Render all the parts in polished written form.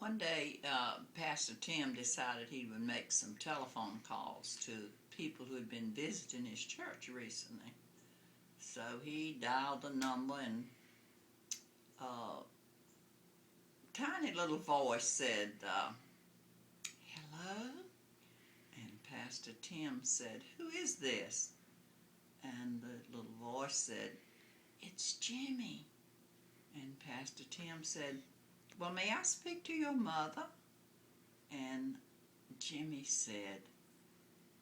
One day, Pastor Tim decided he would make some telephone calls to people who had been visiting his church recently. So he dialed the number, and a tiny little voice said, "Hello?" And Pastor Tim said, "Who is this?" And the little voice said, "It's Jimmy." And Pastor Tim said, "Well, may I speak to your mother?" And Jimmy said,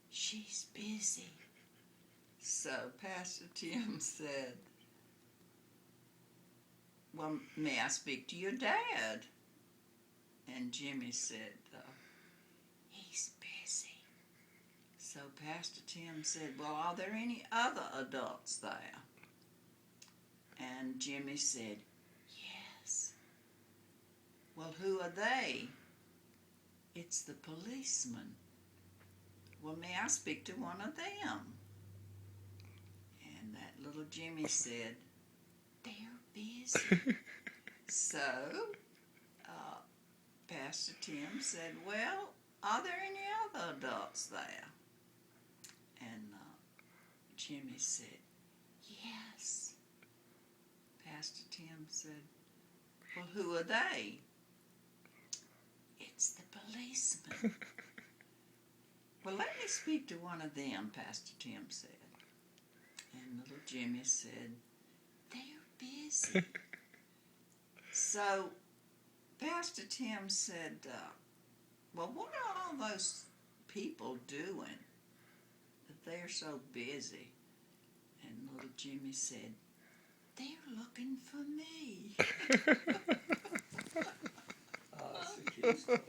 "She's busy." So Pastor Tim said, "Well, may I speak to your dad?" And Jimmy said, "He's busy." So Pastor Tim said, "Well, are there any other adults there?" And Jimmy said, "Yes." "Well, who are they?" "It's the policeman." "Well, may I speak to one of them?" And that little Jimmy said, "They're busy." So Pastor Tim said, "Well, are there any other adults there?" And Jimmy said, "Yes." Pastor Tim said, "Well, who are they?" "It's the policeman." "Well, let me speak to one of them," Pastor Tim said. And little Jimmy said, "They're busy." So Pastor Tim said, "Well, what are all those people doing that they're so busy?" And little Jimmy said, "They're looking for me." Oh, that's a cute story.